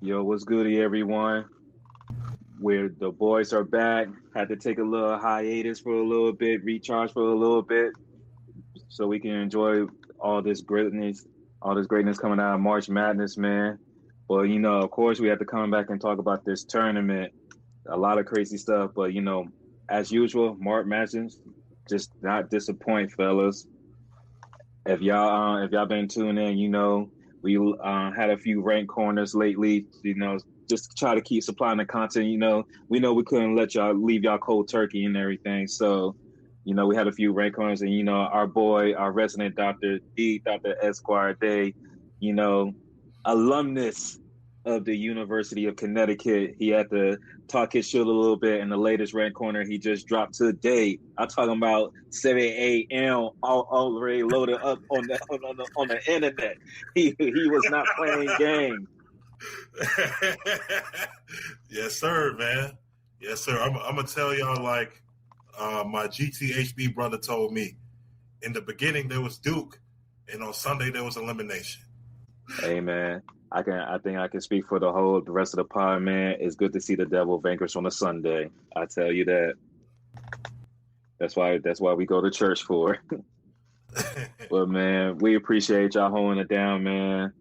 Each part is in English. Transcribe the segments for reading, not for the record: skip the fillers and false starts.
Yo, what's goody, everyone? Where the boys are back. Had to take a little hiatus for a little bit, recharge for a little bit, so we can enjoy all this greatness, all this greatness coming out of March Madness, man. Well, of course, we have to come back and talk about this tournament. A lot of crazy stuff, but as usual, March Madness just not disappoint, fellas. If y'all been tuning in, we had a few ranked corners lately. Just to try to keep supplying the content. We know we couldn't let y'all leave y'all cold turkey and everything. So, we had a few ranked corners, and our boy, our resident doctor, Dr. Esquire Day, alumnus of the University of Connecticut. He had to talk his shit a little bit in the latest ranked corner he just dropped today. I'm talking about 7 a.m. already loaded up on the internet. He was not playing games. Yes, sir, man. Yes, sir. I'm gonna tell y'all like my GTHB brother told me. In the beginning there was Duke, and on Sunday there was elimination. Hey, man. I think I can speak for the rest of the pod, man. It's good to see the devil vanquished on a Sunday. I tell you that. That's why we go to church for. But man, we appreciate y'all holding it down, man.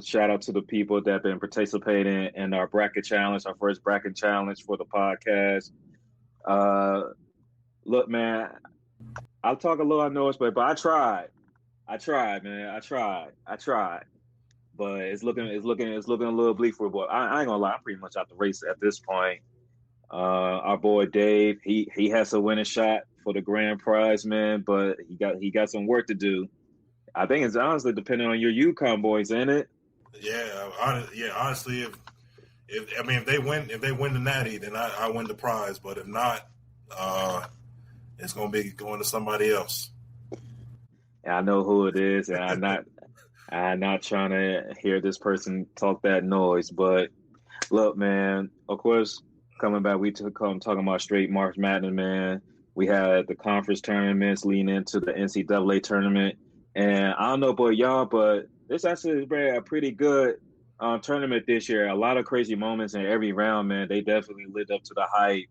Shout out to the people that have been participating in our bracket challenge, our first bracket challenge for the podcast. Look, man, I'll talk a little noise, but I tried, man. I tried. But it's looking a little bleak for a boy. I ain't gonna lie, I'm pretty much out the race at this point. Our boy Dave, he has a winning shot for the grand prize, man, but he got some work to do. I think it's honestly depending on your UCONN boys, ain't it? Yeah, honestly, if they win the Natty, then I win the prize. But if not, it's gonna be going to somebody else. And I know who it is, and I'm not trying to hear this person talk that noise. But look, man, of course, coming back, talking about straight March Madness, man. We had the conference tournaments leading into the NCAA tournament. And I don't know about y'all, but this actually been a pretty good tournament this year. A lot of crazy moments in every round, man. They definitely lived up to the hype.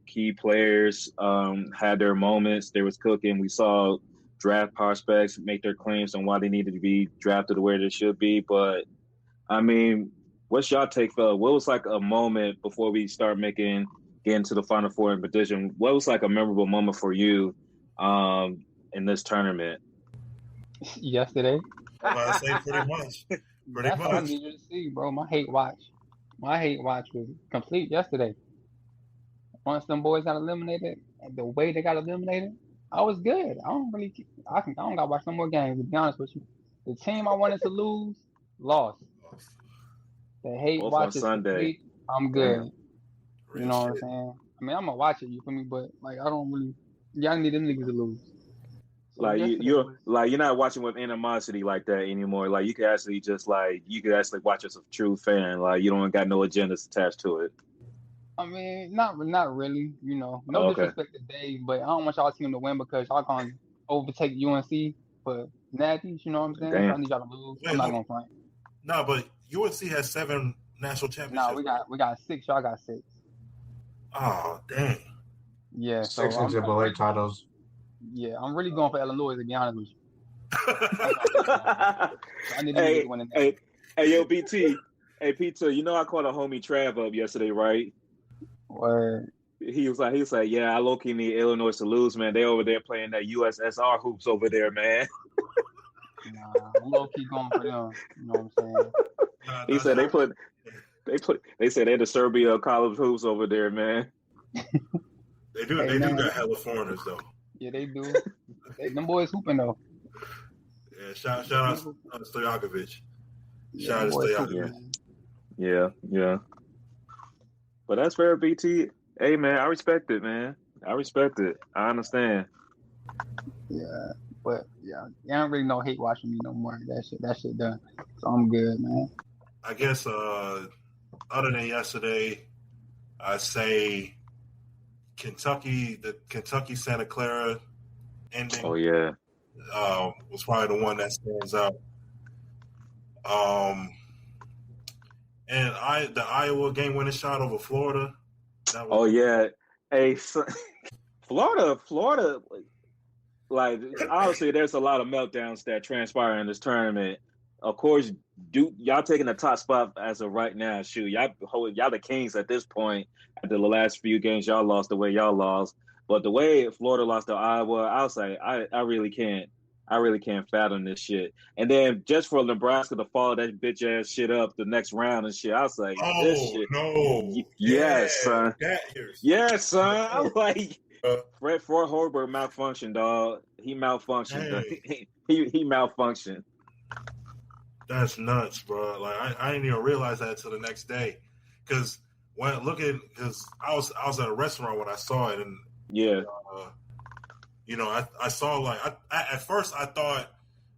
Key players had their moments. They was cooking. We saw draft prospects make their claims on why they needed to be drafted where they should be. But, I mean, what's y'all take, fella? What was like a moment before we start getting to the Final Four in position? What was like a memorable moment for you in this tournament? Yesterday. I say pretty much. That's what I need you to see, bro. My hate watch was complete yesterday. Once them boys got eliminated, the way they got eliminated, I was good. I don't gotta watch no more games, to be honest with you. The team I wanted to lose lost. The hate Both watch on is Sunday. complete. I'm good. Real you know shit. what I'm saying? I mean, I'm gonna watch it, you feel me? But like, I don't really. Y'all need them niggas to lose. So Like you're not watching with animosity like that anymore. Like you can actually watch as a true fan. Like you don't got no agendas attached to it. I mean, not really. No Okay. disrespect to Dave, but I don't want y'all team to win because y'all gonna overtake UNC for natties. You know what I'm saying? Damn. So I need y'all to lose. I'm not gonna front. No, but UNC has 7 national championships. Nah, we got 6. Y'all got 6. Oh, dang. Yeah, 6 so NCAA titles. Yeah, I'm really going for Illinois, to be honest with you. I need to win hey, yo, BT. Hey, Pizza, I called a homie Trav up yesterday, right? Word. He was like, yeah, I low-key need Illinois to lose, man. They over there playing that USSR hoops over there, man. Nah, I'm low-key going for them. You know what I'm saying? He said they said they're the Serbia college hoops over there, man. They do got hella foreigners though. Yeah, they do. Them boys hooping though. Yeah, shout out to Stojakovic. Shout out to Stojakovic. Yeah. But that's fair, BT. Hey, man, I respect it, man. I respect it. I understand. Yeah, but yeah, I don't really know hate watching me no more. That shit done. So I'm good, man. I guess other than yesterday, I say the Kentucky Santa Clara ending. Oh yeah. Was probably the one that stands out. and the Iowa game-winning shot over Florida. That was, Oh yeah, hey, so, Florida. Like obviously, there's a lot of meltdowns that transpire in this tournament. Of course, Duke, y'all taking the top spot as of right now. Shoot, y'all the kings at this point. After the last few games y'all lost, the way y'all lost, but the way Florida lost to Iowa, I was like, I really can't fathom this shit. And then just for Nebraska to follow that bitch ass shit up the next round and shit, I was like, this oh shit, no, yes, son, yes, son. I'm like. Fred Hoiberg malfunctioned, dog. He malfunctioned. Hey. He malfunctioned. That's nuts, bro. Like I didn't even realize that until the next day, because because I was at a restaurant when I saw it, and yeah, I saw like at first I thought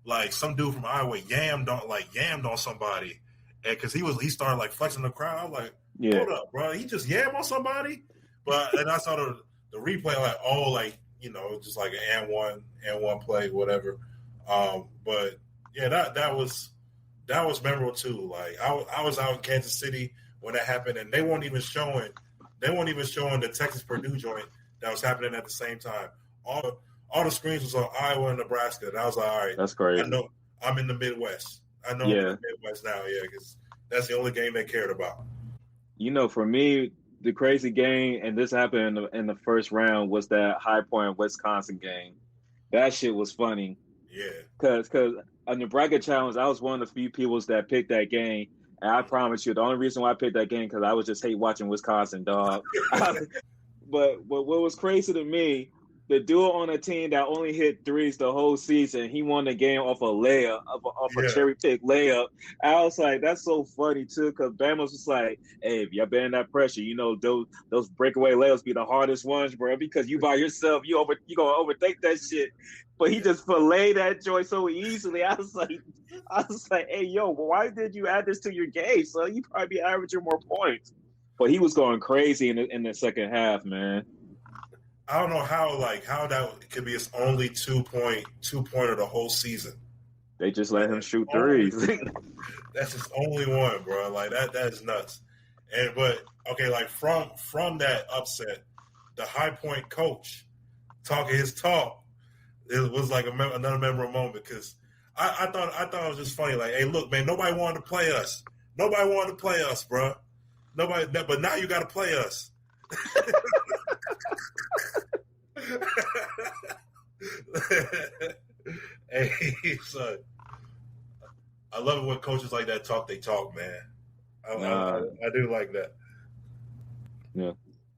like some dude from Iowa yammed on somebody, and because he started like flexing the crowd. I was like, hold up, bro, he just yammed on somebody. But and I saw the replay, like, just like an and one play, whatever. But yeah, that was memorable too. Like I was out in Kansas City when that happened, and they weren't even showing the Texas Purdue joint that was happening at the same time. All the screens was on Iowa and Nebraska, and I was like, all right, that's crazy. I know I'm in the Midwest. I'm in the Midwest now, because that's the only game they cared about. For me, the crazy game, and this happened in the first round, was that High Point Wisconsin game. That shit was funny. Yeah. Because a Nebraska Challenge, I was one of the few people that picked that game. And I promise you, the only reason why I picked that game because I was just hate watching Wisconsin, dog. But what was crazy to me, the dude on a team that only hit threes the whole season, he won the game off a layup, off a cherry pick layup. I was like, that's so funny too, because Bama was just like, hey, if you're bearing that pressure, those breakaway layups be the hardest ones, bro, because you by yourself, you gonna overthink that shit. But he just filleted that joint so easily. I was like, hey, yo, why did you add this to your game? So you probably be averaging more points. But he was going crazy in the second half, man. I don't know how that could be his only 2-pointer the whole season. They just let him shoot threes. That's his only one, bro. Like that is nuts. But okay, like from that upset, the High Point coach talking his talk, it was like another memorable moment, because I thought it was just funny. Like, hey, look, man, nobody wanted to play us. Nobody wanted to play us, bro. Nobody, but now you got to play us. Hey, son, I love it when coaches like that talk. They talk, man. I do like that. Yeah.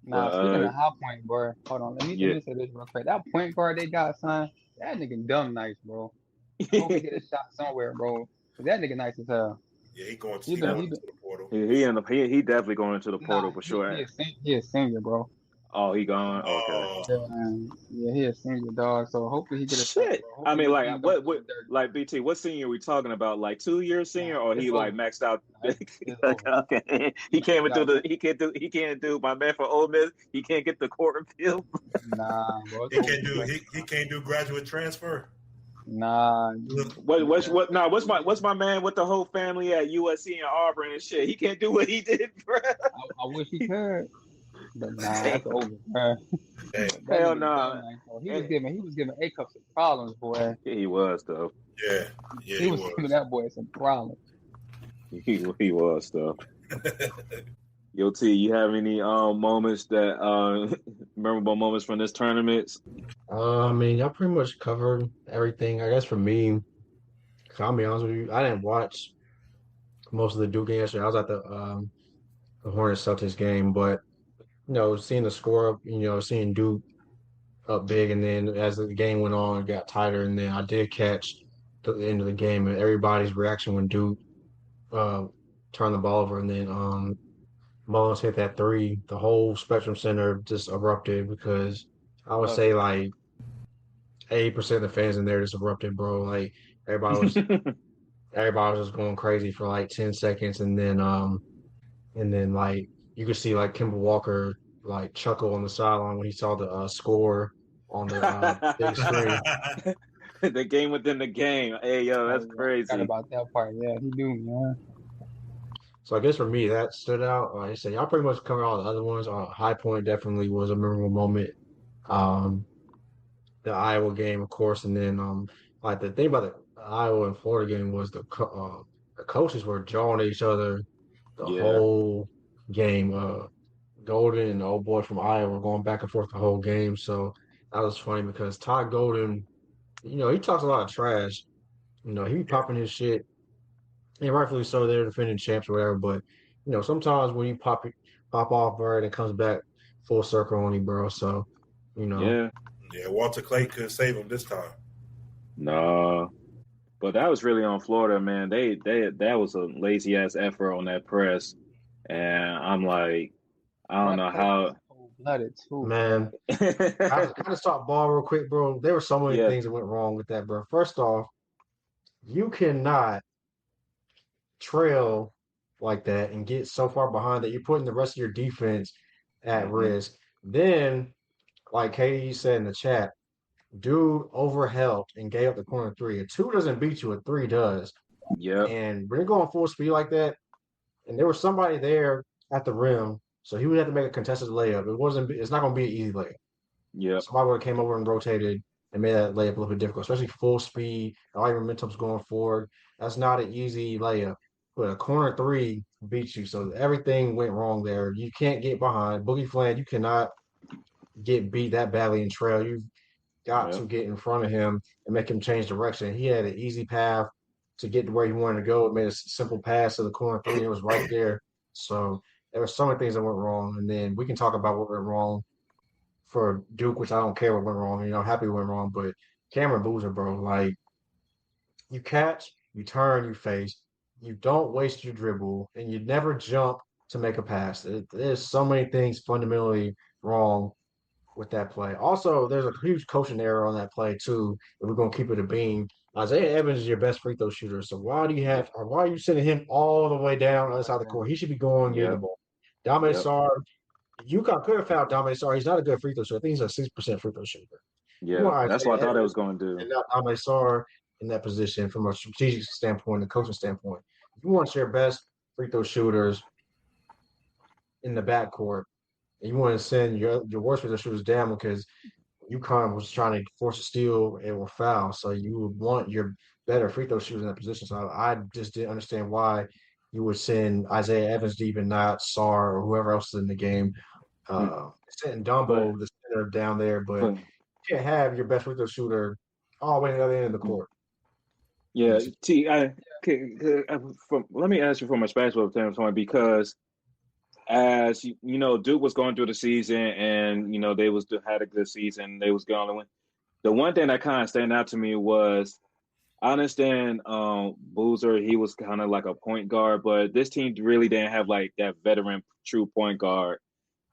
Nah, speaking of High Point, bro. Hold on, let me say this real quick. That point guard they got, son, that nigga dumb nice, bro. I hope he get a shot somewhere, bro. That nigga nice as hell. Yeah, he going to the portal. He definitely going into the portal for sure. He a senior, bro. Oh, he gone. Okay. Yeah, he a senior, dog. So hopefully he get a shit. I mean, like what like BT? What senior are we talking about? Like 2-year senior, or he like maxed out? Okay, he can't do my man for Ole Miss. He can't get the court field. Nah, bro. He can't do graduate transfer. Nah. What's my man with the whole family at USC and Auburn and shit? He can't do what he did, bro. I wish he could. But nah, that's over, bro. Hell no. He was giving A-Cup some problems, boy. He was though. Yeah, he was giving that boy some problems. He was though. Yo, T, you have any moments that memorable moments from this tournament? I mean, y'all pretty much covered everything. I guess for me, I'll be honest with you, I didn't watch most of the Duke game yesterday. I was at the Hornets Celtics game, but seeing the score up, seeing Duke up big, and then as the game went on, it got tighter, and then I did catch the end of the game and everybody's reaction when Duke turned the ball over, and then Mullins hit that three. The whole Spectrum Center just erupted, because I would say like 80% of the fans in there just erupted, bro. Like everybody was just going crazy for like 10 seconds, and then like you could see like Kemba Walker like chuckle on the sideline when he saw the score on the big screen. The game within the game. Hey, yo, that's crazy. I forgot about that part. Yeah, he do, man. So I guess for me, that stood out. Like I said, y'all pretty much covered all the other ones. High Point definitely was a memorable moment. Um, the Iowa game, of course, and then like the thing about the Iowa and Florida game was the coaches were jawing at each other the Yeah, whole game. Golden and the old boy from Iowa were going back and forth the whole game. So that was funny because Todd Golden, he talks a lot of trash. He be popping his shit, and rightfully so. They're defending champs or whatever. But sometimes when you pop off, bro, and it comes back full circle on you, bro. So, you know, yeah. Yeah, Walter Clay couldn't save him this time. No, but that was really on Florida, man. They that was a lazy ass effort on that press, and I'm like, I don't That know press was how. cold blooded too, bro. man, I just talk ball real quick, bro. There were so many Yeah. things that went wrong with that, bro. First off, you cannot trail like that and get so far behind that you're putting the rest of your defense at Hmm. risk. Then, like Katie said in the chat, dude overhelped and gave up the corner three. A two doesn't beat you, a three does. Yep. And when you're going full speed like that, and there was somebody there at the rim, so he would have to make a contested layup. It's not going to be an easy layup. Yep. Somebody would have came over and rotated and made that layup a little bit difficult, especially full speed. All your momentum's going forward. That's not an easy layup. But a corner three beats you. So everything went wrong there. You can't get behind. Boogie Fland, you cannot get beat that badly in trail. You've got Yep. to get in front of him and make him change direction. He had an easy path to get to where he wanted to go. It made a simple pass to the corner three. It was right there. So there were so many things that went wrong. And then we can talk about what went wrong for Duke, which I don't care what went wrong. Happy went wrong, but Cameron Boozer, bro, like you catch, you turn, you face, you don't waste your dribble, and you never jump to make a pass. There's so many things fundamentally wrong with that play. Also, there's a huge coaching error on that play too. If we're gonna keep it a beam, Isaiah Evans is your best free throw shooter. So why are you sending him all the way down on the other side of the court? He should be going near the Yep. ball. Dominic Yep. Sarr, UConn could have fouled Dominic Sarr. He's not a good free throw shooter. I think he's a 6% free throw shooter. You Yeah. want That's what I Isaiah thought I Evans was going to do. and not Dominic Sarr in that position from a strategic standpoint, a coaching standpoint. You want your best free throw shooters in the backcourt, and you want to send your worst free throw shooters down because UConn was trying to force a steal and were foul. So you would want your better free throw shooters in that position. So I just didn't understand why you would send Isaiah Evans deep and not Sarr or whoever else is in the game. Sending But Dumbo, the center, down there, but but you can't have your best free throw shooter all the way to the other end of the court. yeah, T. Let me ask you from a basketball standpoint because as Duke was going through the season and they had a good season, they was going to win. The one thing that kind of stand out to me was I understand Boozer, he was kind of like a point guard, but this team really didn't have like that veteran true point guard.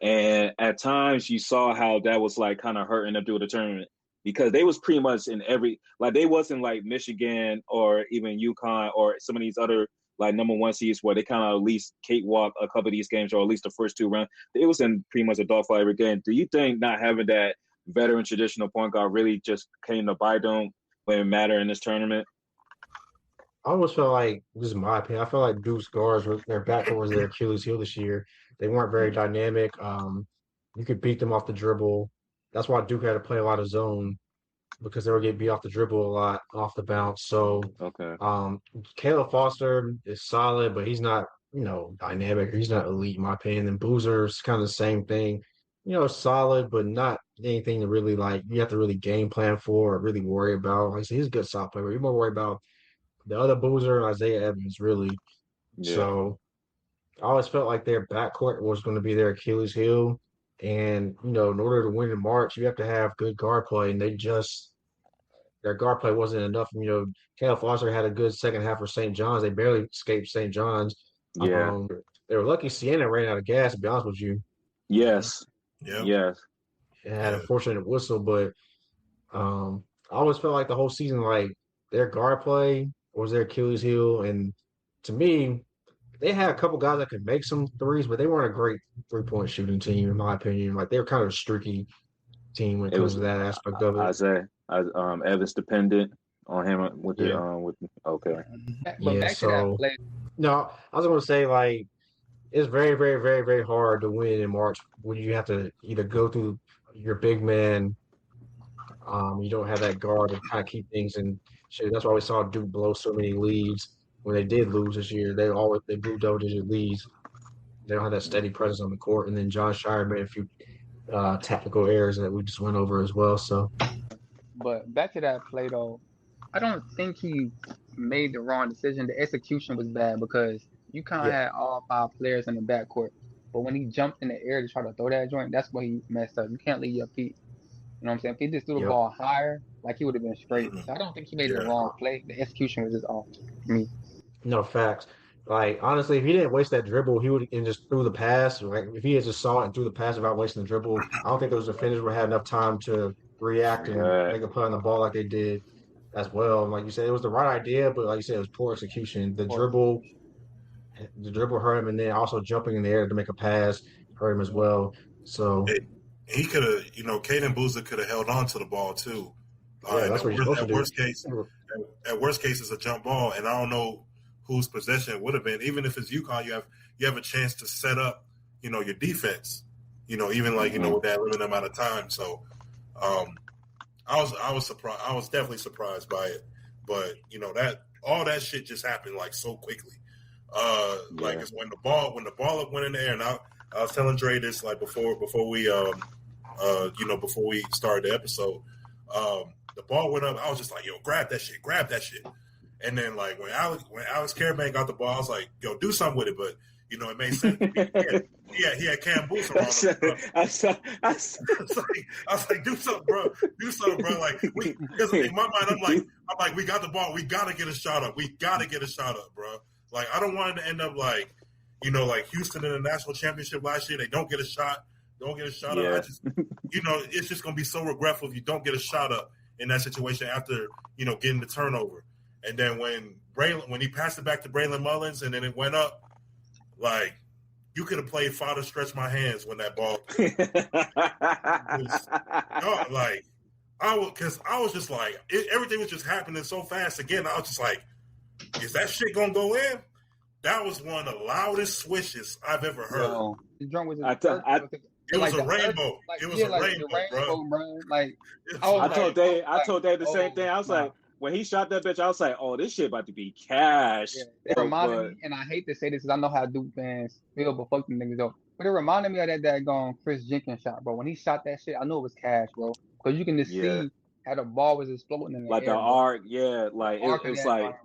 And at times you saw how that was like kind of hurting them through the tournament because they was pretty much in every like they wasn't like Michigan or even UConn or some of these other like number one seeds where they kind of at least cakewalk a couple of these games or at least the first two rounds. It was in pretty much a dogfight every game. Do you think not having that veteran traditional point guard really just came to bite them when it mattered in this tournament? I almost felt like, this is my opinion, I felt like Duke's guards, their backcourt was their Achilles heel this year. They weren't very dynamic. You could beat them off the dribble. That's why Duke had to play a lot of zone because they were getting beat off the dribble a lot, off the bounce. So Okay. Caleb Foster is solid, but he's not, dynamic. He's not elite, in my opinion. And Boozer's kind of the same thing. Solid, but not anything to really like, you have to really game plan for or really worry about. Like I said, he's a good shot player. You're more worried about the other Boozer and Isaiah Evans, really. Yeah. So I always felt like their backcourt was going to be their Achilles heel. And, in order to win in March, you have to have good guard play. And their guard play wasn't enough. Caleb Foster had a good second half for St. John's. They barely escaped St. John's. Yeah. They were lucky Siena ran out of gas, to be honest with you. Yes. Yeah. Yes. It had a fortunate whistle, but I always felt like the whole season, like their guard play was their Achilles heel. And to me, they had a couple guys that could make some threes, but they weren't a great 3-point shooting team, in my opinion. Like they were kind of a streaky team when it It comes was to that aspect of it. Isaiah Evans dependent. on him with Yeah. the with okay. But Yeah. back to that So play. no, I was going to say like it's very, very, very, very hard to win in March when you have to either go through your big man. You don't have that guard to kind of keep things in shape. That's why we saw Duke blow so many leads when they did lose this year. They blew double-digit leads. They don't have that steady presence on the court. And then John Shire made a few tactical errors that we just went over as well. So But back to that play though, I don't think he made the wrong decision. The execution was bad because you kind of yeah, had all 5 players in the backcourt. But when he jumped in the air to try to throw that joint, that's where he messed up. You can't leave your feet. You know what I'm saying? If he just threw the yep. ball higher, like he would have been straight. Mhm. So I don't think he made the Yeah. wrong play. The execution was just off to me. No facts. Like honestly, if he didn't waste that dribble, he would and just threw the pass. Like if he had just saw it and threw the pass without wasting the dribble, I don't think those defenders would have enough time to react and Right. make a play on the ball like they did as well. And like you said, it was the right idea, but like you said, it was poor execution. The dribble hurt him, and then also jumping in the air to make a pass hurt him as well. So He could have, Caden Boozer could have held on to the ball too. yeah, And that's what you're supposed to at do. worst case, it's a jump ball, and I don't know whose possession it would have been. Even if it's UConn, you have a chance to set up, your defense. Even like with that limited amount of time. So, I was surprised. I was definitely surprised by it, but that all that shit just happened like so quickly. Like it's when the ball went in the air, and I was telling Dre this like before we before we started the episode. The ball went up. I was just like, "Yo, grab that shit!" And then like when Alex Caravan got the ball, I was like, "Yo, do something with it." But it made sense. He had Cam Booth around him. I was like, "Do something, bro! Do something, bro!" Like because in my mind, I'm like, "We got the ball. We gotta get a shot up. We gotta get a shot up, bro." Like I don't want it to end up like like Houston in the national championship last year. They don't get a shot. Up. I just, it's just gonna be so regretful if you don't get a shot up in that situation after getting the turnover. And then when he passed it back to Braylon Mullins and then it went up, like you could have played Father Stretch My Hands when that ball. Like I was just like everything was just happening so fast. Again, I was just like, is that shit gonna go in? That was one of the loudest swishes I've ever heard. Yo, the drum was it was a rainbow. It was a rainbow, bro. Like I told Dave the same thing. I was like, when he shot that bitch, I was like, "Oh, this shit about to be cash." Yeah, it reminded me, and I hate to say this because I know how Duke fans feel, but fuck them niggas though. But it reminded me of that daggone Chris Jenkins shot, bro. When he shot that shit, I knew it was cash, bro, because you can just see how the ball was just floating in the like air, the arc, like it's like,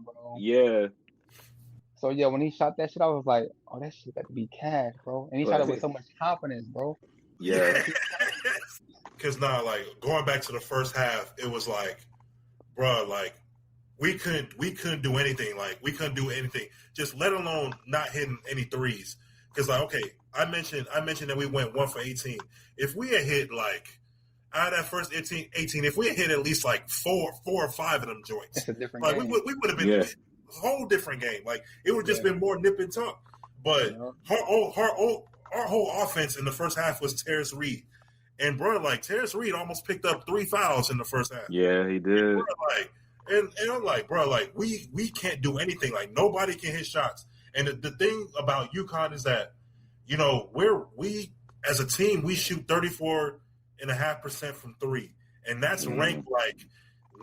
So yeah, when he shot that shit, I was like, "Oh, that shit got to be cash, bro." And he shot it with so much confidence, bro. Yeah. Because now, like going back to the first half, it was like, bro, like we couldn't do anything. Like we couldn't do anything, just let alone not hitting any threes. Because like, okay, I mentioned that we went 1 for 18. If we had hit like out of that first 18, if we had hit at least like four or five of them joints, it's a different like game. we would have been a whole different game. Like it would have just been more nip and tuck. But our whole offense in the first half was Terrence Reed. And bro, like Terrence Reed almost picked up 3 fouls in the first half. Yeah, he did. And, bro, and I'm like, bro, like we can't do anything. Like nobody can hit shots. And the thing about UConn is that, we as a team we shoot 34.5% from 3, and that's ranked like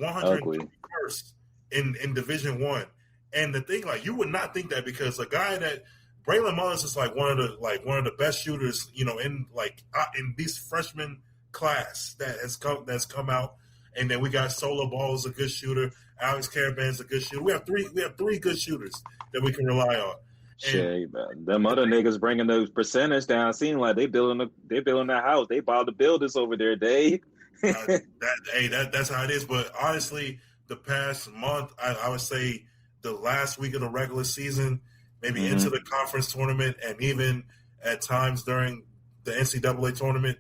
121st in Division I. And the thing, like, you would not think that because a guy that Braylon Mullins is like one of the best shooters, in this freshman class that's come out. And then we got Solo Ball is a good shooter. Alex Caravan's a good shooter. We have three good shooters that we can rely on. Shit, them other niggas bringing the percentage down. Seem like they building a house. They bought the builders over there, Dave. That's how it is. But honestly, the past month, I would say the last week of the regular season, maybe into the conference tournament, and even at times during the NCAA tournament,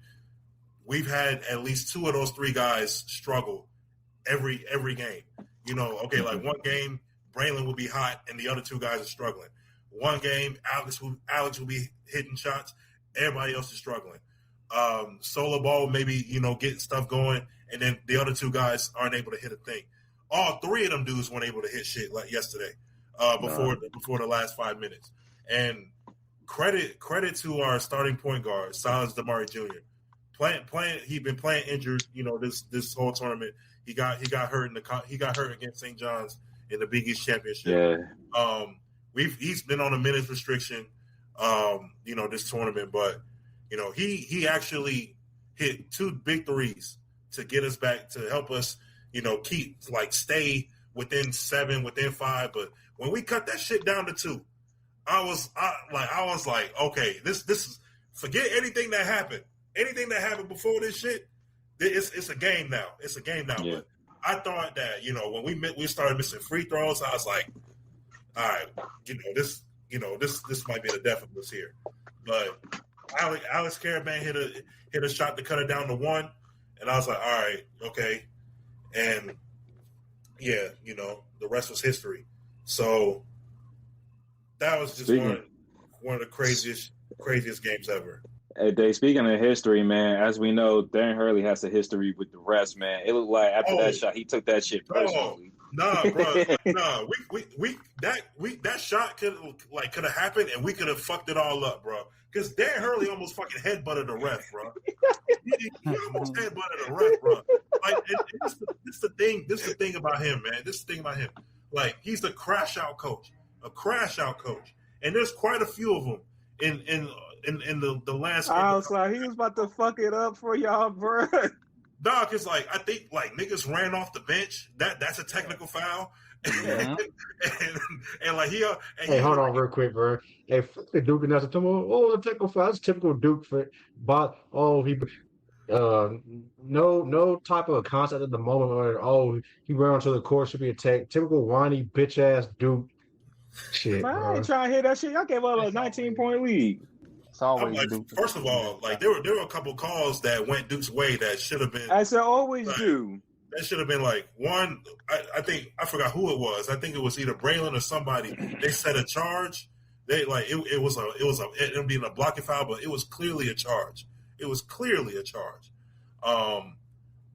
we've had at least 2 of those 3 guys struggle every game. Like one game, Braylon will be hot, and the other 2 guys are struggling. One game, Alex will be hitting shots, everybody else is struggling. Solo Ball maybe getting stuff going, and then the other 2 guys aren't able to hit a thing. All three of them dudes weren't able to hit shit like yesterday, before the last 5 minutes. And credit to our starting point guard, Silas Damari Jr. Playing. He'd been playing injured. This whole tournament. He got hurt against St. John's in the Big East Championship. Yeah. He's been on a minutes restriction. This tournament, but he actually hit 2 big threes to get us back, to help us, keep stay within 7, within 5. But when we cut that shit down to 2, I was like, okay, this is, forget anything that happened. Anything that happened before this shit, it's a game now. It's a game now. Yeah. But I thought that, when we started missing free throws, I was like, all right, this might be the death of us here. But Alex Caravan hit a shot to cut it down to 1, and I was like, all right, okay. And yeah, the rest was history. So that was just one of the craziest games ever. Hey, Dave, speaking of history, man, as we know, Darren Hurley has a history with the refs, man. It looked like after that shot, he took that shit personally. Nah, bro. Nah, that shot could have happened, and we could have fucked it all up, bro. Because Darren Hurley almost fucking headbutted the ref, bro. He almost headbutted the ref, bro. This is the thing about him, man. This is the thing about him. He's a crash out coach, and there's quite a few of them in the landscape. I was like, he was about to fuck it up for y'all, bro. Dog, it's I think niggas ran off the bench. That's a technical foul. Mm-hmm. Hey, hold on real quick, bro. Hey, fuck the Duke and that's the technical foul. That's typical Duke for no type of concept at the moment where he ran onto the court, should be attacked. Typical whiny bitch ass Duke shit. Man, bro. I ain't trying to hear that shit. Y'all gave up a 19-point lead. It's always first of all, there were a couple calls that went Duke's way that should have been. As I always do. That should have been one. I think I forgot who it was. I think it was either Braylon or somebody. They set a charge. They it ended being a blocking foul, but it was clearly a charge.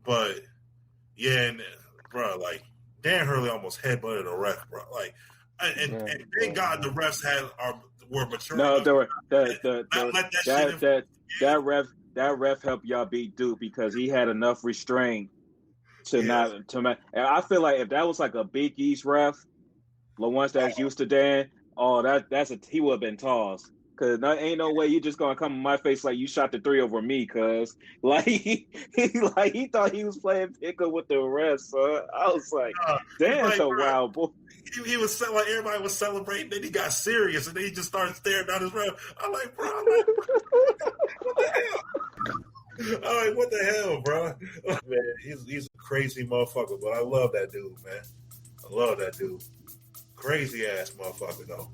But yeah, and, bro, Dan Hurley almost headbutted a ref, bro. And thank God the refs were mature. No, that ref helped y'all beat Duke because he had enough restraint to not. And I feel like if that was a Big East ref, the ones that's used to Dan, he would have been tossed. Cause ain't no way you just gonna come in my face like you shot the 3 over me. Cause he thought he was playing pickup with the rest. So I was like, damn, so wild boy. He was everybody was celebrating. Then he got serious, and then he just started staring down his ref. I'm like, bro, what the hell? I'm like, what the hell, bro? Man, he's a crazy motherfucker, but I love that dude, man. I love that dude. Crazy ass motherfucker, though.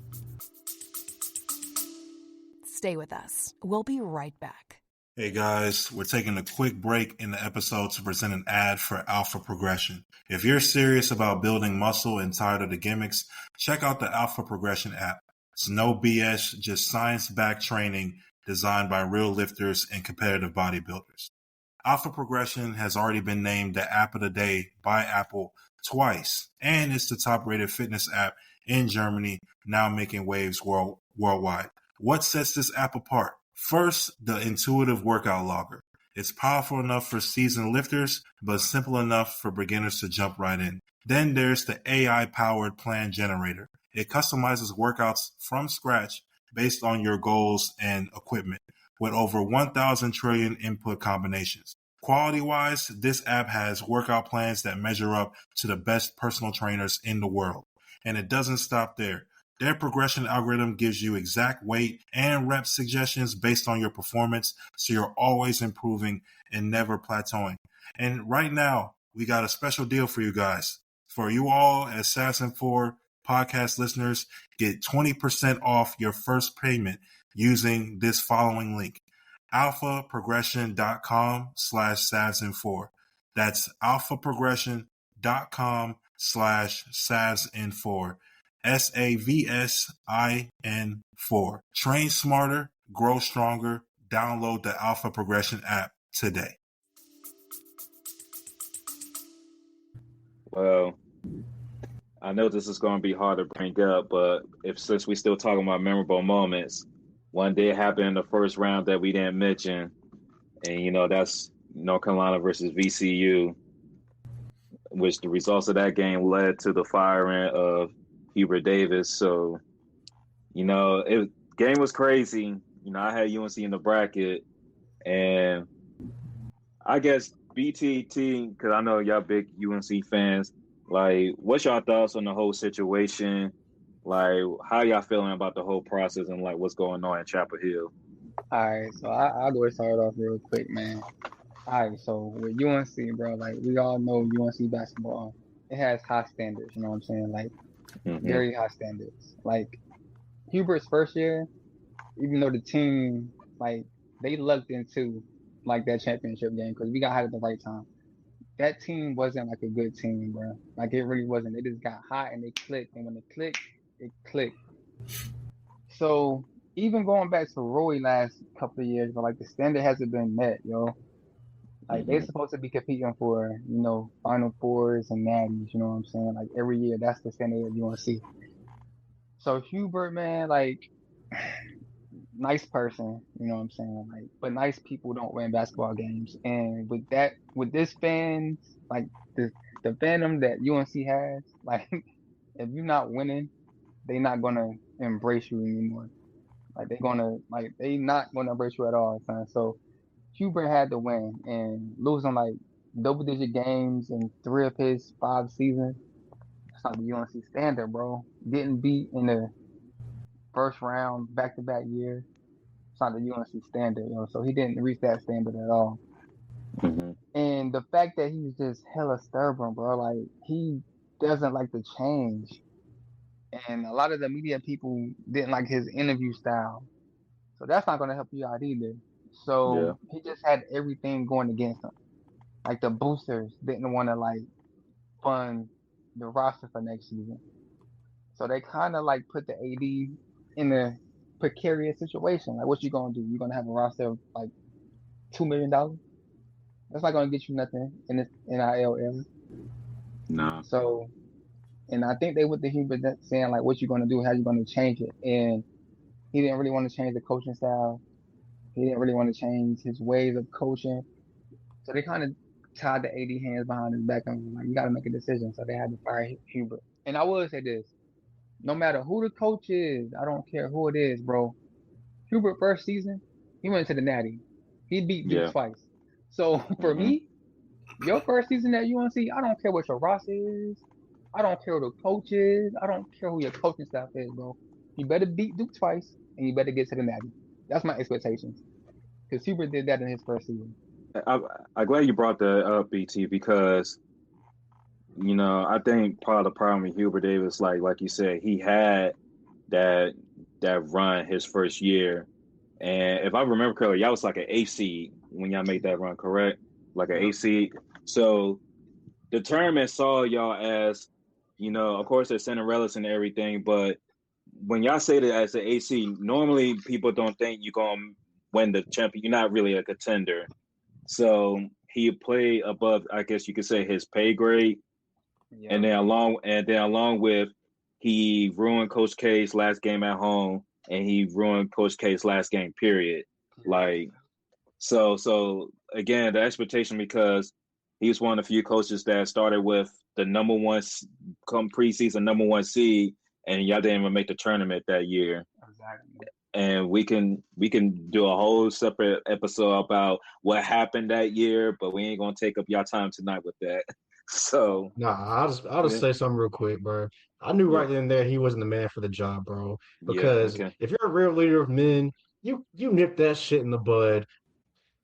Stay with us. We'll be right back. Hey guys, we're taking a quick break in the episode to present an ad for Alpha Progression. If you're serious about building muscle and tired of the gimmicks, check out the Alpha Progression app. It's no BS, just science-backed training designed by real lifters and competitive bodybuilders. Alpha Progression has already been named the App of the Day by Apple twice, and it's the top-rated fitness app in Germany, now making waves worldwide. What sets this app apart? First, the intuitive workout logger. It's powerful enough for seasoned lifters, but simple enough for beginners to jump right in. Then there's the AI-powered plan generator. It customizes workouts from scratch based on your goals and equipment, with over 1,000 trillion input combinations. Quality-wise, this app has workout plans that measure up to the best personal trainers in the world. And it doesn't stop there. Their progression algorithm gives you exact weight and rep suggestions based on your performance, so you're always improving and never plateauing. And right now, we got a special deal for you guys. For you all as Savs4 podcast listeners, get 20% off your first payment using this following link, alphaprogression.com/Savs4. That's alphaprogression.com/Savs4. SAVSIN4. Train smarter, grow stronger. Download the Alpha Progression app today. Well, I know this is going to be hard to bring up, but since we still talking about memorable moments, one did happen in the first round that we didn't mention, and that's North Carolina versus VCU, which the results of that game led to the firing of Hubert Davis. So, game was crazy. I had UNC in the bracket, and I guess BTT, because I know y'all big UNC fans. Like, what's y'all thoughts on the whole situation? Like, how y'all feeling about the whole process and like what's going on in Chapel Hill? All right, so I'll go start off real quick, man. All right, so with UNC, bro, like we all know UNC basketball, it has high standards. You know what I'm saying? Like very high standards. Like Hubert's first year, even though the team like they lucked into like that championship game because we got hot at the right time. That team wasn't like a good team, bro. Like it really wasn't. They just got hot and they clicked, and when they clicked, it clicked. So even going back to Roy last couple of years, but like the standard hasn't been met, yo. Like they're supposed to be competing for, Final Fours and Natties, you know what I'm saying? Like every year, that's the standard that you want to see. So Hubert, man, like nice person, you know what I'm saying? Like, but nice people don't win basketball games. And with this fans, like the fandom that UNC has, like if you're not winning, they're not gonna embrace you anymore. Like they not gonna embrace you at all, son. So Hubert had to win and losing like double digit games in 3 of his 5 seasons. That's not the UNC standard, bro. Getting beat in the first round back to back years. It's not the UNC standard, So he didn't reach that standard at all. Mm-hmm. And the fact that he's just hella stubborn, bro, like he doesn't like to change. And a lot of the media people didn't like his interview style. So that's not gonna help you out either. Yeah. So he just had everything going against him. Like the boosters didn't want to like fund the roster for next season. So they kind of like put the AD in a precarious situation. Like, what you gonna do? You gonna have a roster of like $2 million? That's not gonna get you nothing in this NIL era. No. So, and I think they went to Hubert saying like, what you gonna do? How you gonna change it? And he didn't really want to change the coaching style. He didn't really want to change his ways of coaching. So they kind of tied the AD hands behind his back and was like, you got to make a decision. So they had to fire Hubert. And I will say this, no matter who the coach is, I don't care who it is, bro. Hubert first season, he went to the Natty. He beat Duke twice. So for me, your first season at UNC, I don't care what your roster is. I don't care who the coach is. I don't care who your coaching staff is, bro. You better beat Duke twice and you better get to the Natty. That's my expectations. Because Hubert did that in his first season. I'm glad you brought that up, BT, because I think part of the problem with Hubert Davis, like you said, he had that run his first year, and if I remember correctly, y'all was like an 8 seed when y'all made that run, correct? Like an 8 seed. So the tournament saw y'all as, of course they're Cinderellas and everything, but when y'all say that as an 8 seed, normally people don't think you're gonna win the champion. You're not really a contender. So he played above, I guess you could say, his pay grade. Yeah. And then along with, he ruined Coach K's last game at home, and he ruined Coach K's last game, period. Like, so again, the expectation, because he's one of the few coaches that started with the number one preseason number 1 seed, and y'all didn't even make the tournament that year. Exactly. And we can do a whole separate episode about what happened that year, but we ain't gonna take up y'all time tonight with that. So I'll just say something real quick, bro. I knew right then and there he wasn't the man for the job, bro. Because if you're a real leader of men, you nip that shit in the bud.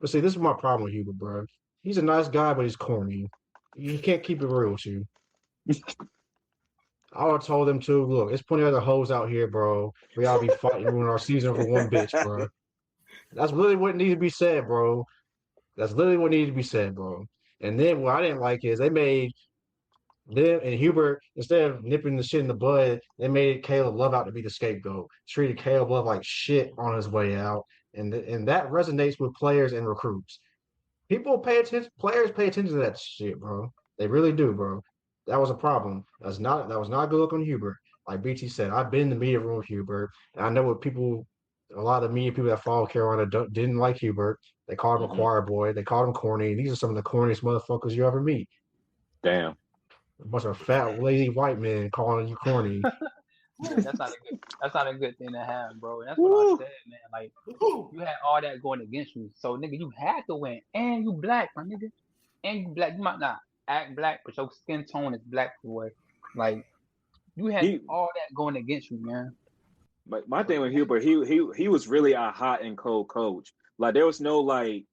But see, this is my problem with Hubert, bro. He's a nice guy, but he's corny. He can't keep it real with you. I would have told them too, look, there's plenty of other hoes out here, bro. We all be fighting ruin our season for one bitch, bro. That's literally what needs to be said, bro. That's literally what needed to be said, bro. And then what I didn't like is they made them and Hubert, instead of nipping the shit in the bud, they made Caleb Love out to be the scapegoat. Treated Caleb Love like shit on his way out. And that resonates with players and recruits. Players pay attention to that shit, bro. They really do, bro. that was a problem. That was not a good look on Hubert. Like BT said, I've been in the media room with Hubert, and I know what a lot of the media people that follow Carolina didn't like Hubert. They called him a choir boy. They called him corny. These are some of the corniest motherfuckers you ever meet. Damn. A bunch of fat, lazy white men calling you corny. That's not a good thing to have, bro. And that's what I said, man. Like, you had all that going against you. So, nigga, you had to win. And you black, my nigga. And you black. You might not act black, but your skin tone is black, boy. Like, you had all that going against you, man. But my thing with Hubert, he was really a hot and cold coach. Like, there was no, like,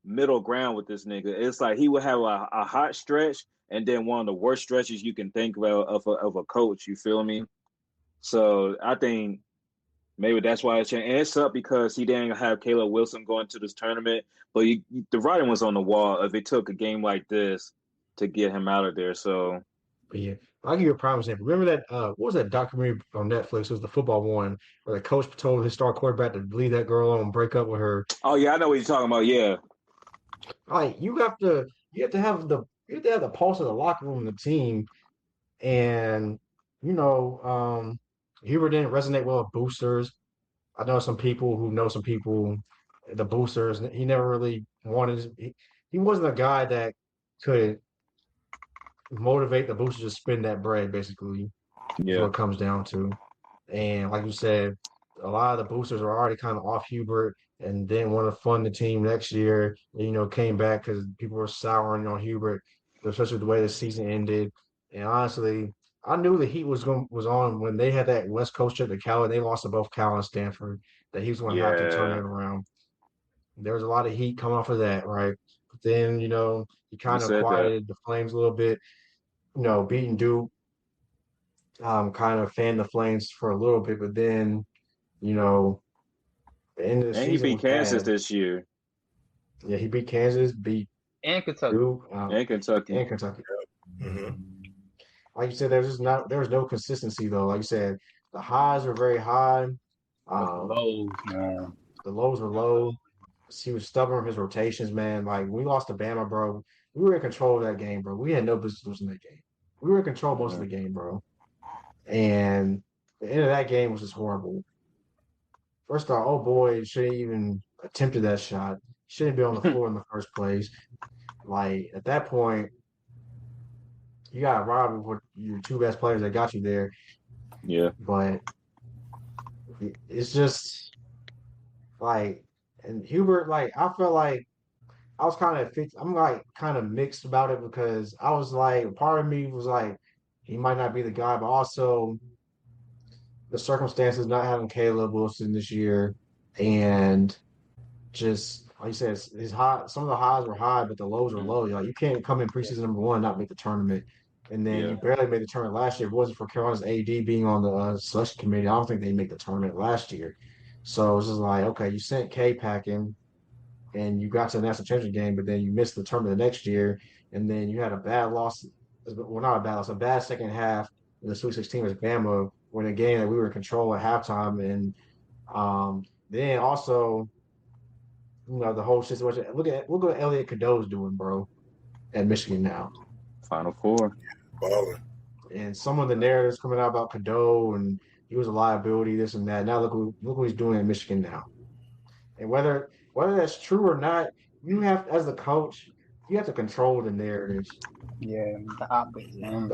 middle ground with this nigga. It's like he would have a hot stretch and then one of the worst stretches you can think of a coach. You feel me? So I think maybe that's why it's changed. And it's up because he didn't have Caleb Wilson going to this tournament. But the writing was on the wall if it took a game like this to get him out of there. So, but yeah, I'll give you a prime example. Remember that? What was that documentary on Netflix? It was the football one where the coach told his star quarterback to leave that girl alone and break up with her. Oh yeah, I know what you're talking about. Yeah, like you have to have the pulse of the locker room and the team, and Hubert didn't resonate well with boosters. I know some people who know some people, the boosters. He never really wanted. He wasn't a guy that could motivate the boosters to spend that bread. Basically, yeah. what it comes down to. And like you said, a lot of the boosters are already kind of off Hubert, and didn't want to fund the team next year. Came back because people were souring on Hubert, especially the way the season ended. And honestly, I knew the heat was on when they had that West Coast trip to Cal, and they lost to both Cal and Stanford, that he was going to have to turn it around. There was a lot of heat coming off of that, right? But then, he kind of quieted the flames a little bit. Beating Duke, kind of fanned the flames for a little bit, but then, the end of the season. He beat Kansas this year. Yeah, he beat Kansas, and Kentucky, Duke, and Kentucky. Mm-hmm. Like you said, there was no consistency though. Like you said, the highs were very high. the lows, man. The lows were low. He was stubborn with his rotations, man. Like we lost to Bama, bro. We were in control of that game, bro. We had no business losing that game. We were in control most of the game, bro. And the end of that game was just horrible. First off, oh boy, shouldn't even attempted that shot. Shouldn't be on the floor in the first place. Like at that point, you got robbed with your two best players that got you there. Yeah. But it's just like, and Hubert, like I felt like I was kind of mixed about it because I was like, part of me was like, he might not be the guy, but also the circumstances not having Caleb Wilson this year, and just like you said, some of the highs were high, but the lows were low. Like you can't come in preseason number one and not make the tournament, and then you barely made the tournament last year. If it wasn't for Carolina's AD being on the selection committee, I don't think they'd make the tournament last year. So it's just like, okay, you sent K packing, and you got to the national championship game, but then you missed the tournament the next year, and then you had a bad loss. Well, not a bad loss, a bad second half in the Sweet 16 was Bama, when a game that we were in control at halftime, and then also, the whole situation. Look at Elliot Cadeau's doing, bro, at Michigan now. Final Four. Baller. And some of the narratives coming out about Cadeau and he was a liability, this and that. Now look what he's doing at Michigan now. And whether that's true or not, you have, as the coach, you have to control the narratives. Yeah, the optics, man.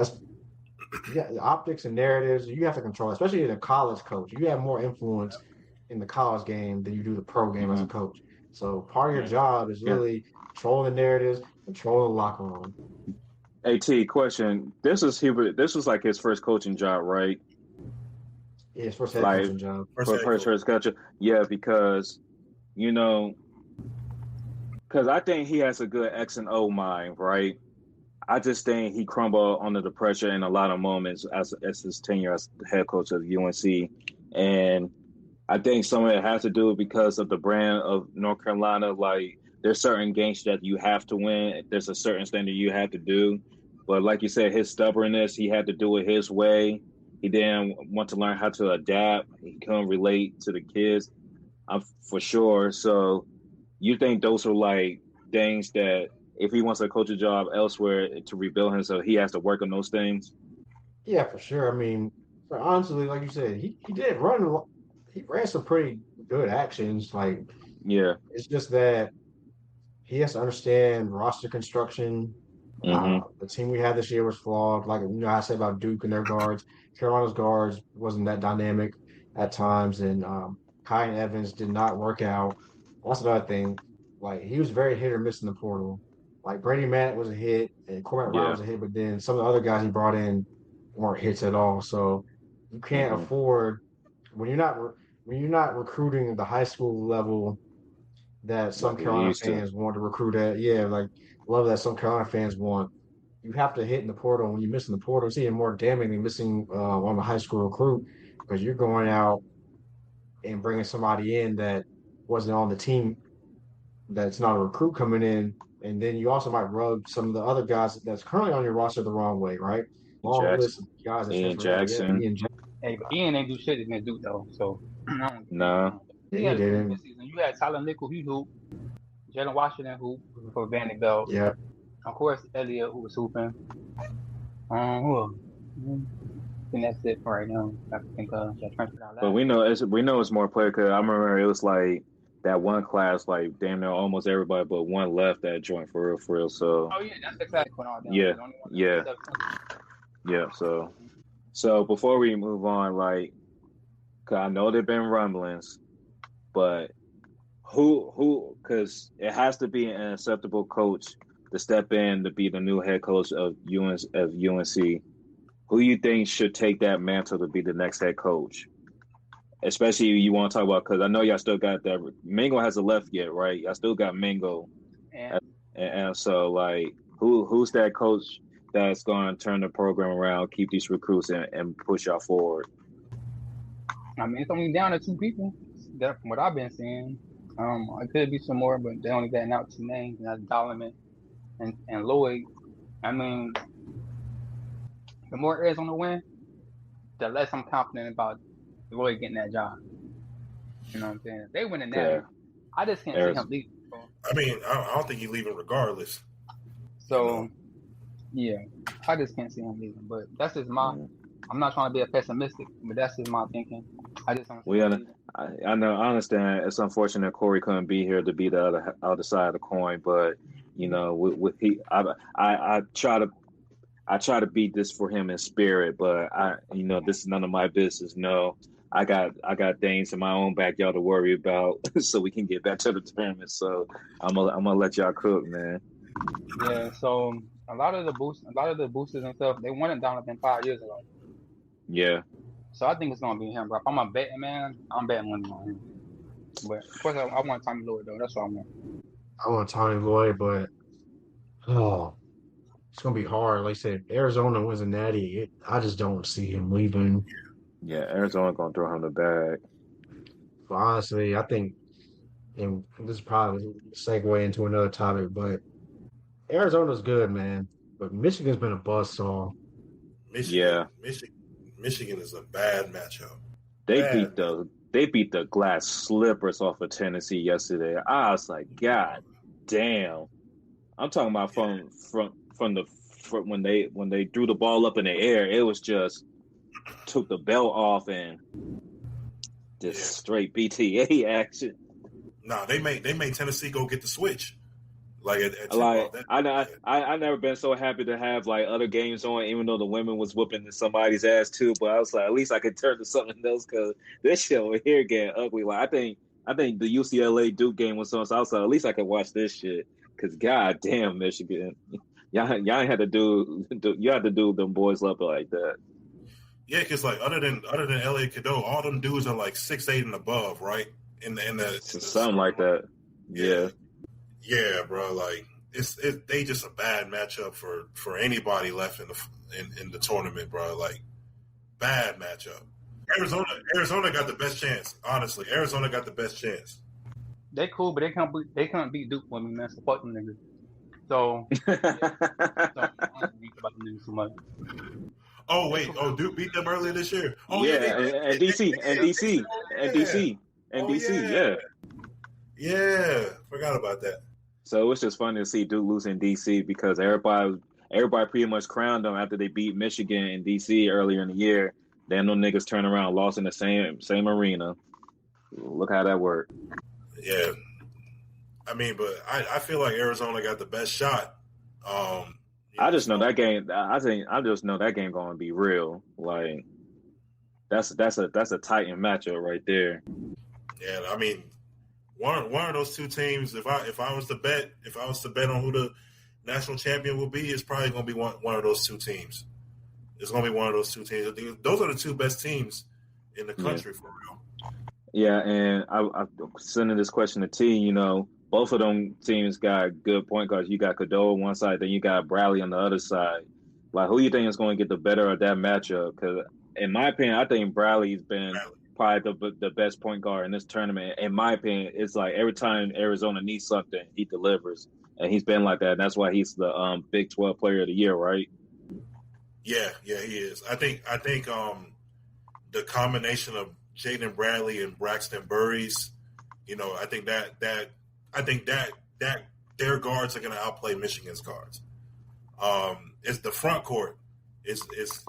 The optics and narratives, you have to control, especially as a college coach. You have more influence in the college game than you do the pro game as a coach. So part of your job is really controlling the narratives, controlling the locker room. AT, question. This was like his first coaching job, right? Yeah, his first head coaching job. First coaching. Yeah, because, because I think he has a good X and O mind, right? I just think he crumbled under the pressure in a lot of moments as his tenure as the head coach of UNC. And I think some of it has to do because of the brand of North Carolina. Like, there's certain games that you have to win. There's a certain standard you have to do. But like you said, his stubbornness, he had to do it his way. He didn't want to learn how to adapt. He couldn't relate to the kids, for sure. So you think those are like things that if he wants a coaching job elsewhere to rebuild himself, he has to work on those things. Yeah, for sure. I mean, honestly, like you said, he did run. He ran some pretty good actions. Like, Yeah. it's just that he has to understand roster construction. The team we had this year was flawed. Like, I said about Duke and their guards. Carolina's guards wasn't that dynamic at times, and Kai and Evans did not work out. That's another thing. Like, he was very hit or miss in the portal. Like, Brady Matt was a hit, and Cormac Ryan was a hit, but then some of the other guys he brought in weren't hits at all. So you can't afford when you're not recruiting the high school level that some Carolina fans want to recruit at. Yeah, like love that some Carolina fans want. You have to hit in the portal. When you miss in the portal, it's even more damning than missing on the high school recruit because you're going out and bringing somebody in that wasn't on the team, that's not a recruit coming in, and then you also might rub some of the other guys that's currently on your roster the wrong way, right? Long list of guys that Ian Jackson. Hey, but Ian ain't do shit against Duke though, so no. He didn't. You had Tyler Nickel, he hooped. Jalen Washington hooped for Vanderbilt. Yeah. Of course, Elliott, who was hooping. Who else? I think that's it for right now. I think that transferred out. But we know it's more player because I remember it was like that one class, like damn near almost everybody but one left that joint for real. So. Oh yeah, that's exactly what all Yeah. So before we move on, like, cause I know there've been rumblings, but who? Because it has to be an acceptable coach to step in to be the new head coach of UNC. Who you think should take that mantle to be the next head coach? Especially you want to talk about, because I know y'all still got that. Mingo hasn't left yet, right? Y'all still got Mingo, and so like, who's that coach that's going to turn the program around, keep these recruits, and push y'all forward? I mean, it's only down to two people. That's what I've been seeing. It could be some more, but they only gotten out two names, and that's Dolliman and Lloyd. I mean, the more Arizona win, the less I'm confident about Lloyd getting that job. You know what I'm saying? If they win in that, I just can't see him leaving. I mean, I don't think he's leaving regardless. So, yeah, I just can't see him leaving. But that's just I'm not trying to be a pessimistic, but that's just my thinking. I just don't. I know. I understand. It's unfortunate Corey couldn't be here to be the other side of the coin, but you know, I try to beat this for him in spirit, but this is none of my business. No, I got things in my own backyard to worry about, so we can get back to the tournament. So I'm gonna let y'all cook, man. Yeah. So a lot of the boosters and stuff, they wanted Donovan 5 years ago. Yeah. So I think it's gonna be him, bro. If I'm a betting man, I'm betting money on him. But of course, I want Tommy Lloyd though. That's what I want. I want Tommy Lloyd, but it's gonna be hard. Like I said, Arizona wins a natty. I just don't see him leaving. Yeah, Arizona gonna throw him the bag. But honestly, I think, and this is probably a segue into another topic, but Arizona's good, man. But Michigan's been a buzzsaw. Michigan is a bad matchup. They beat the glass slippers off of Tennessee yesterday. I was like, God damn! I'm talking about from when they threw the ball up in the air. It was just took the belt off and just straight BTA action. Nah, they made Tennessee go get the switch. I never been so happy to have like other games on, even though the women was whooping somebody's ass too. But I was like, at least I could turn to something else because this shit over here getting ugly. Like I think the UCLA Duke game was on, so I was like, at least I could watch this shit. Because God damn, Michigan, y'all had to do them boys up like that. Yeah, because like other than Elliot Cadeau, all them dudes are like 6'8" and above, right? In the something like that. Yeah. Yeah, bro. Like they just a bad matchup for anybody left in the tournament, bro. Like bad matchup. Arizona got the best chance. Honestly, Arizona got the best chance. They cool, but they can't beat Duke for me, man. Support them niggas. So I don't think about them niggas too much. Oh wait, Duke beat them earlier this year. Oh yeah, and DC. Yeah, forgot about that. So it's just funny to see Duke lose in DC because everybody pretty much crowned them after they beat Michigan in DC earlier in the year. Then them niggas turn around, lost in the same arena. Look how that worked. Yeah, I mean, but I feel like Arizona got the best shot. I just know that game. I just know that game going to be real. Like that's a Titan matchup right there. Yeah, I mean, one of those two teams. If I was to bet on who the national champion will be, it's probably going to be one of those two teams. It's going to be one of those two teams. Those are the two best teams in the country for real. Yeah, and I'm sending this question to T. You know, both of them teams got good point guards. You got Cadeau on one side, then you got Bradley on the other side. Like, who you think is going to get the better of that matchup? Because, in my opinion, I think Bradley's been probably the best point guard in this tournament. In my opinion, it's like every time Arizona needs something, he delivers, and he's been like that. And that's why he's the Big 12 Player of the Year, right? Yeah, he is. I think the combination of Jaden Bradley and Braxton Burries, you know, I think that their guards are going to outplay Michigan's guards. It's the front court is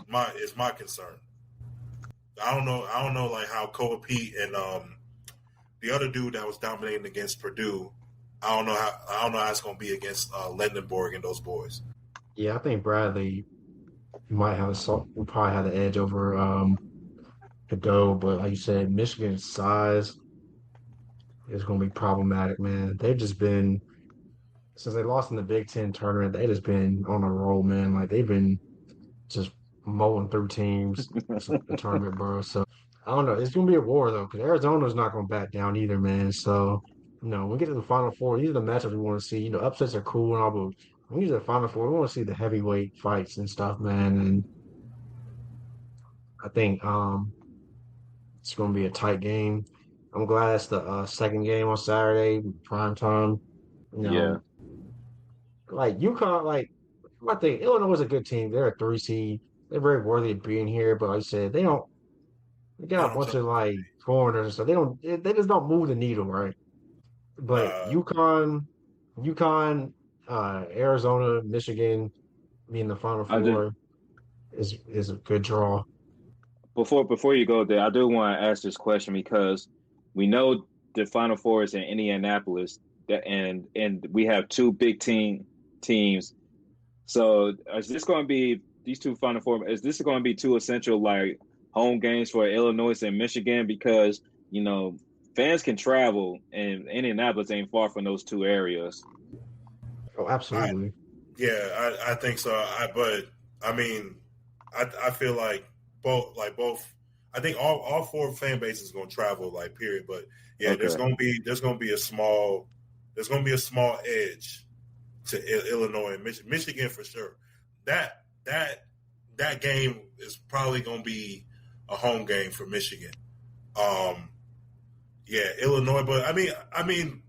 my concern. I don't know like how Kobe Pete and the other dude that was dominating against Purdue. I don't know how it's going to be against Lendenborg and those boys. Yeah, I think Bradley might probably have the edge over Cadeau, but like you said, Michigan's size is going to be problematic, man. They've just been, since they lost in the Big Ten tournament, they just been on a roll, man. Like, they've been just mowing through teams the tournament, bro. So, I don't know. It's going to be a war, though, because Arizona's not going to back down either, man. So, you know, when we get to the Final Four, these are the matchups we want to see. You know, upsets are cool and all, but when we get to the Final Four, we want to see the heavyweight fights and stuff, man. And I think it's going to be a tight game. I'm glad it's the second game on Saturday, prime time. You know, like UConn, like I think Illinois is a good team. They're a 3 seed. They're very worthy of being here, but like I said, they got a bunch of like foreigners, so they just don't move the needle, right? But UConn, Arizona, Michigan being the Final Four is a good draw. Before you go there, I do want to ask this question because we know the Final Four is in Indianapolis, and we have two big teams. So is this going to be these two Final Four? Is this going to be two essential like home games for Illinois and Michigan? Because you know fans can travel, and Indianapolis ain't far from those two areas. Oh, absolutely. I think so. But I mean, I feel like both. I think all four fan bases going to travel, like period. But yeah, okay. there's going to be a small edge to Illinois and Michigan for sure. That game is probably going to be a home game for Michigan. Illinois, but I mean,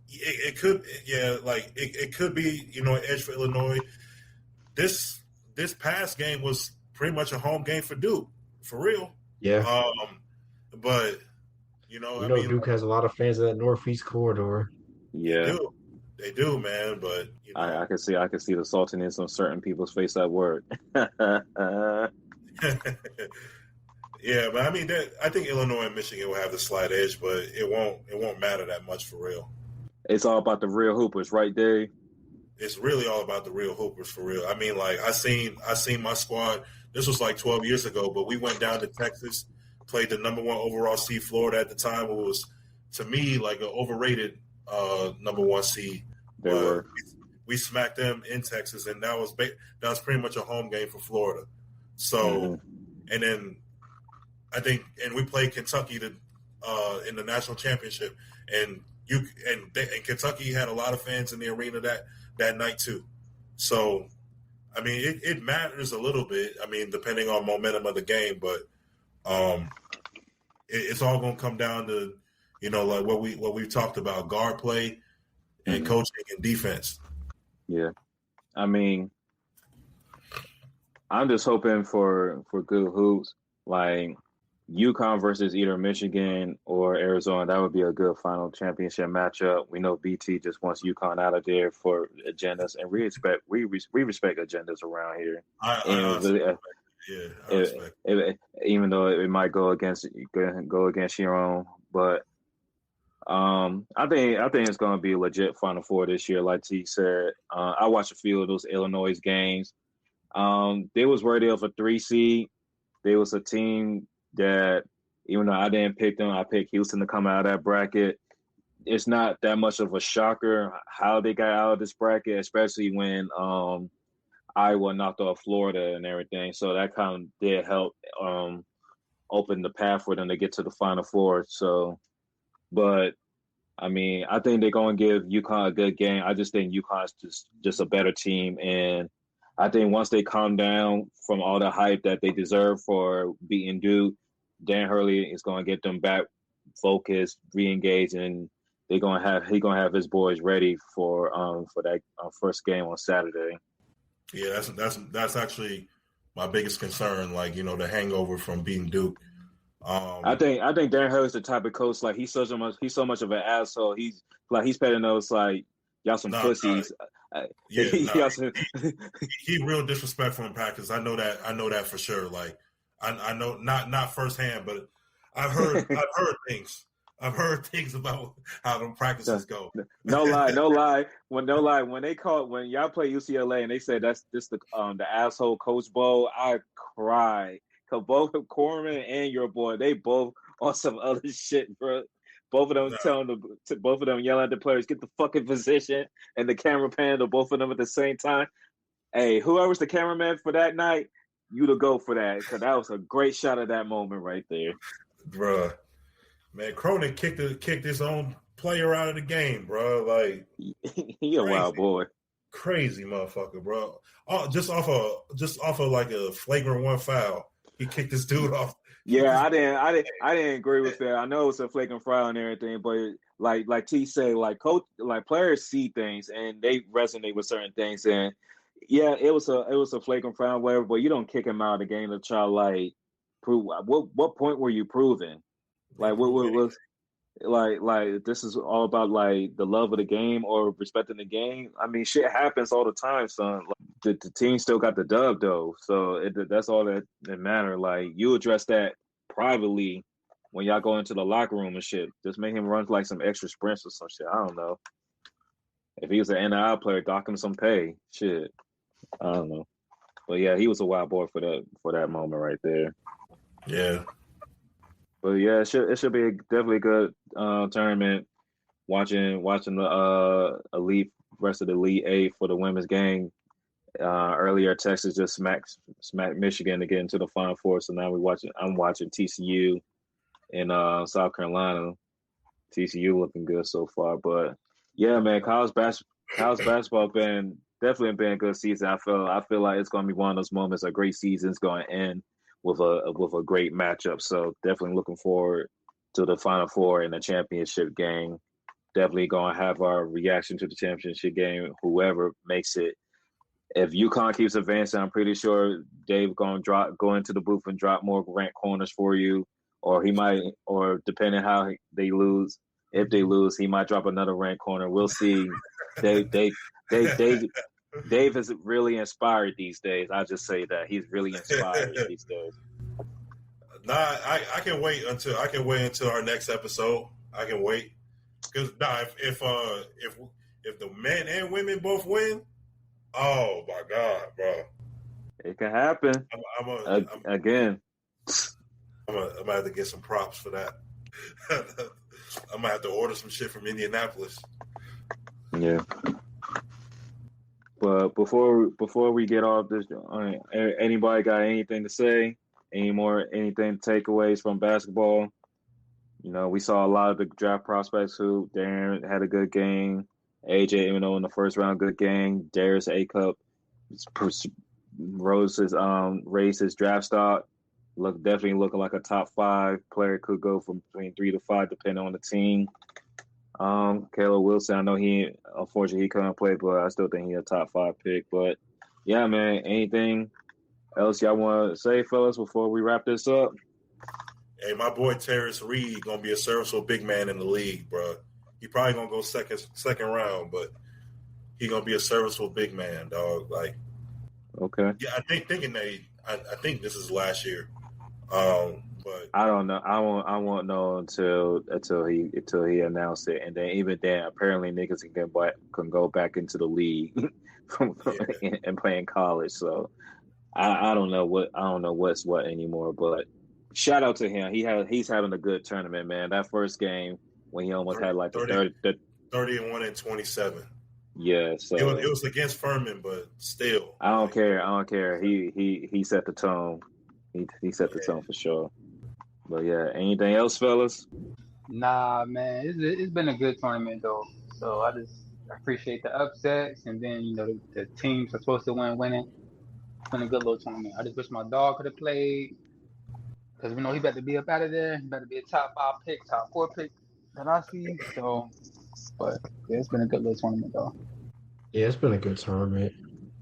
it could, it could be, you know, an edge for Illinois. This past game was pretty much a home game for Duke, for real. Yeah. But you know, Duke has a lot of fans in that Northeast corridor. Yeah, they do, man. But you know. I can see the saltiness on certain people's face at work. Yeah, but I mean, I think Illinois and Michigan will have the slight edge, but it won't matter that much for real. It's all about the real hoopers, right, Dave? It's really all about the real hoopers for real. I mean, like I seen my squad. This was like 12 years ago, but we went down to Texas, played the number 1 overall seed Florida at the time. It was, to me, like an overrated number 1 seed. They were. We smacked them in Texas, and that was pretty much a home game for Florida. So, and then I think, and we played Kentucky in the national championship, and Kentucky had a lot of fans in the arena that night too. So, I mean, it matters a little bit. I mean, depending on momentum of the game, but it's all going to come down to, you know, like what we've talked about: guard play and coaching and defense. Yeah, I mean, I'm just hoping for good hoops. Like, UConn versus either Michigan or Arizona. That would be a good final championship matchup. We know BT just wants UConn out of there for agendas, and we respect agendas around here. I respect. Even though it might go against your own, but I think it's going to be a legit Final Four this year. Like T said, I watched a few of those Illinois games. They was worthy of a 3 seed. They was a team that, even though I didn't pick them, I picked Houston to come out of that bracket. It's not that much of a shocker how they got out of this bracket, especially when Iowa knocked off Florida and everything. So that kind of did help open the path for them to get to the Final Four. So, but I mean, I think they're going to give UConn a good game. I just think UConn's just a better team, and I think once they calm down from all the hype that they deserve for beating Duke, Dan Hurley is going to get them back focused, re-engaged, and he's going to have his boys ready for that first game on Saturday. Yeah, that's actually my biggest concern. Like, the hangover from beating Duke. I think Dan Hurley's the type of coach, like he's so much of an asshole. He's petting those like y'all some pussies. He real disrespectful in practice. I know that for sure. Like I know not firsthand, but I've heard things. I've heard things about how them practices go. No lie. When y'all play UCLA and they said that's just the asshole Coach Bowl, I cried. Cause both Corman and your boy, they both on some other shit, bro. Both of them both of them yelling at the players, get the fucking position, and the camera pan to both of them at the same time. Hey, whoever's the cameraman for that night, you to go for that, because that was a great shot of that moment right there. Bruh. Man, Cronin kicked his own player out of the game, bro. Like he a wild boy. Crazy motherfucker, bro. Just off of like a flagrant 1 foul. He kicked this dude off. Yeah, I didn't agree with that. I know it's a flagrant foul and everything, but like T said, like players see things and they resonate with certain things. And yeah, it was a flagrant foul, whatever. But you don't kick him out of the game to try like prove what point were you proving? Like what was like this is all about like the love of the game or respecting the game. I mean, shit happens all the time, son. Like, the team still got the dub though, so that's all that matter. Like you address that privately when y'all go into the locker room and shit. Just make him run like some extra sprints or some shit. I don't know. If he was an NIL player, dock him some pay. Shit, I don't know. But yeah, he was a wild boy for that moment right there. Yeah. But yeah, it should be definitely a good tournament. Watching the rest of the Elite Eight for the women's game. Earlier, Texas just smacked Michigan to get into the Final Four. So now I'm watching TCU in South Carolina. TCU looking good so far. But yeah, man, college basketball definitely been a good season. I feel like it's going to be one of those moments. A great season's going to end with a great matchup. So definitely looking forward to the Final Four and the championship game. Definitely going to have our reaction to the championship game, whoever makes it. If UConn keeps advancing, I'm pretty sure Dave going to go into the booth and drop more ranked corners for you, or he might, or depending how they lose, if they lose, he might drop another ranked corner. We'll see. Dave is really inspired these days. I'll just say that he's really inspired these days. Nah, I can wait until our next episode. I can wait because if the men and women both win, oh my God, bro, it can happen. Again. I'm gonna have to get some props for that. I'm gonna have to order some shit from Indianapolis. Yeah. But before we get off this, anybody got anything to say? Anything takeaways from basketball? You know, we saw a lot of the draft prospects who Darren had a good game. AJ, even though in the first round, good game. Darius A-Cup raised his draft stock. Definitely looking like a top 5 player. Could go from between 3 to 5 depending on the team. Caleb Wilson, I know unfortunately he couldn't play, but I still think he's a top 5 pick. But yeah, man, anything else y'all want to say, fellas, before we wrap this up? Hey, my boy Terrence Reed gonna be a serviceable big man in the league, bro. He probably gonna go second round, but he gonna be a serviceable big man, dog. Like, Okay. yeah, I think this is last year. But I don't know. I won't know until he announced it, and then even then, apparently niggas can go back into the league yeah, and play in college. So I don't know what's what anymore. But shout out to him. He's having a good tournament, man. That first game when he almost had like the 31 and 27. yeah. It So was against Furman, but still, I don't care. I don't care. He set the tone. He set the tone for sure. But yeah, anything else, fellas? Nah, man, it's been a good tournament though. So I just appreciate the upsets, and then the teams are supposed to winning. It's been a good little tournament. I just wish my dog could have played because we know he better be up out of there. He better be a top 5 pick, top 4 pick that I see. So, but yeah, it's been a good little tournament though. Yeah, it's been a good tournament.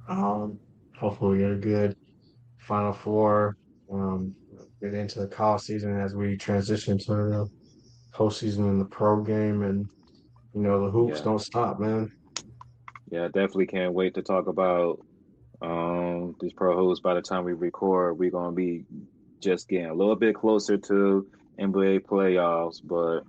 Hopefully we get a good Final Four. Get into the college season as we transition to the postseason in the pro game, and the hoops Yeah, don't stop, man. yeah, definitely can't wait to talk about these pro hoops. By the time we record, we're gonna be just getting a little bit closer to NBA playoffs. But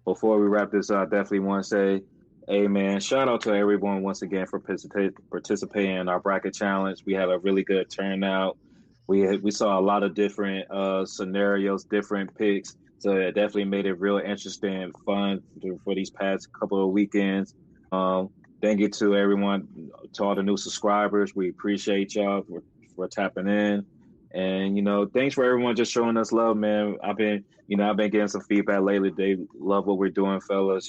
before we wrap this up, I definitely want to say, hey man, shout out to everyone once again for participating in our bracket challenge. We had a really good turnout. We saw a lot of different scenarios, different picks. So it definitely made it real interesting and fun for these past couple of weekends. Thank you to everyone, to all the new subscribers. We appreciate y'all for tapping in. And thanks for everyone just showing us love, man. I've been getting some feedback lately. They love what we're doing, fellas.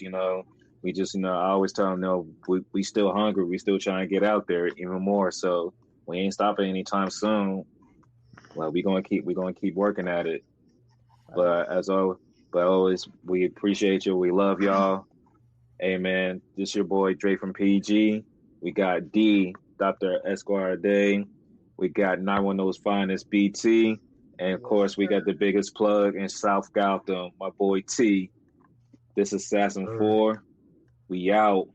We just, I always tell them, we still hungry. We still trying to get out there even more. So we ain't stopping anytime soon. Well, we're gonna keep working at it. But always, we appreciate you. We love y'all. Hey man, this your boy Dre from PG. We got D, Dr. Esquire Day. We got 910's finest BT. And of course, we got the biggest plug in South Gotham, my boy T. This is Assassin 4. We out.